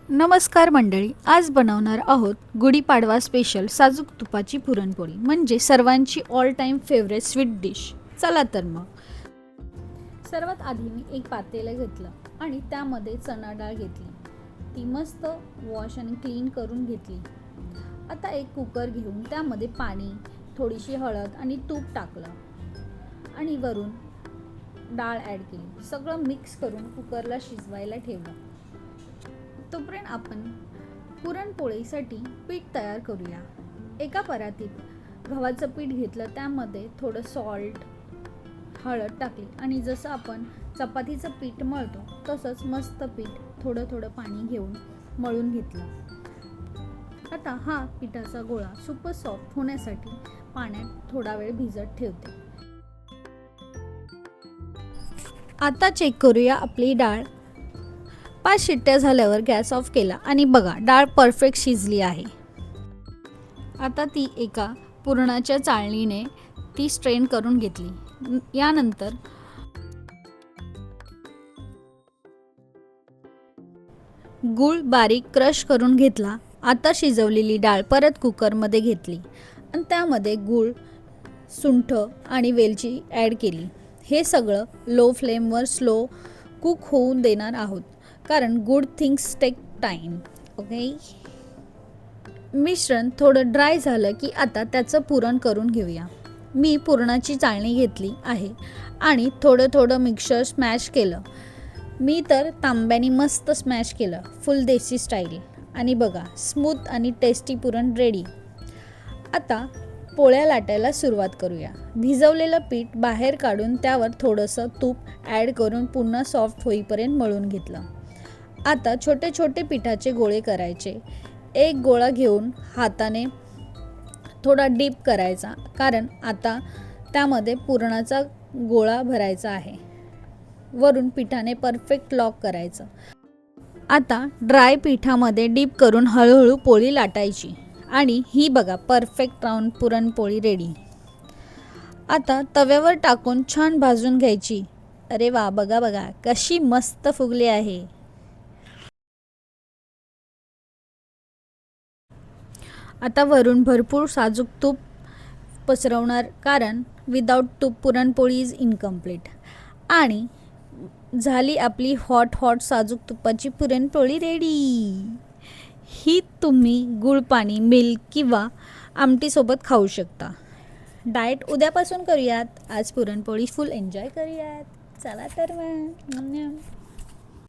नमस्कार मंडळी, आज बनवणार आहोत गुढीपाडवा स्पेशल साजूक तुपाची पुरणपोळी, म्हणजे सर्वांची all time favourite sweet dish. चला तर मग सर्वात आधी मी एक पातेलं घेतलं आणि त्यामध्ये चणा डाळ घेतली। ती मस्त वॉश आणि क्लीन करून घेतली। आता एक कुकर घेऊन त्यामध्ये पाणी, थोडीशी हळद आणि तूप टाकलं आणि वरून डाळ ॲड केली। सगळं मिक्स करून कुकरला शिजवायला ठेवलं। तोपर्यंत आपण पुरणपोळीसाठी पीठ तयार करूया। एका परातीत गव्हाचं पीठ घेतलं, त्यामध्ये थोडं सॉल्ट, हळद टाकली आणि जसं आपण चपातीचं पीठ मळतो तसंच मस्त पीठ थोडं थोडं पाणी घेऊन मळून घेतलं। आता हा पिठाचा गोळा सुपर सॉफ्ट होण्यासाठी पाण्यात थोडा वेळ भिजत ठेवते। आता चेक करूया आपली डाळ। 5 शिट्ट्या झाल्यावर गॅस ऑफ केला आणि बघा, डाळ परफेक्ट शिजली आहे। आता ती एका पुरणाच्या चाळणीने ती स्ट्रेन करून घेतली। यानंतर गूळ बारीक क्रश करून घेतला। आता शिजवलेली डाळ परत कुकरमध्ये घेतली आणि त्यामध्ये गूळ, सुंठ आणि वेलची ॲड केली। हे सगळं लो फ्लेमवर स्लो कुक होऊ देणार आहोत, कारण good things take time. Okay, मिश्रण थोडं ड्राय झालं की आता त्याचं पुरण करून घेऊया। मी पुरणाची चाळणी घेतली आहे आणि थोडं थोडं मिक्सर स्मॅश केलं। मी तर तांब्याने मस्त स्मॅश केलं, फुल देसी स्टाईल। आणि बघा, स्मूथ आणि टेस्टी पुरण रेडी। आता पोळ्या लाटायला सुरुवात करूया। भिजवलेलं पीठ बाहेर काढून त्यावर थोडंसं तूप ॲड करून पुन्हा सॉफ्ट होईपर्यंत मळून घेतलं। आता छोटे छोटे पिठाचे गोळे करायचे। एक गोळा घेऊन हाताने थोडा डीप करायचा, कारण आता त्यामध्ये पुरणाचा गोळा भरायचा आहे। वरून पिठाने परफेक्ट लॉक करायचं। आता ड्राय पिठामध्ये डीप करून हळूहळू पोळी लाटायची आणि ही बघा, परफेक्ट राऊंड पुरणपोळी रेडी। आता तव्यावर टाकून छान भाजून घ्यायची। अरे वा, बघा बघा कशी मस्त फुगली आहे। आता वरून भरपूर साजूक तूप पसरवणार, कारण विदाऊट तूप पुरणपोळी इज इनकम्प्लीट। आणि झाली आपली हॉट हॉट साजूक तुपाची पुरणपोळी रेडी। ही तुम्ही गुळपाणी, मिल्क किंवा आमटीसोबत खाऊ शकता। डाएट उद्यापासून करूयात, आज पुरणपोळी फुल एन्जॉय करूयात। चला तर मग।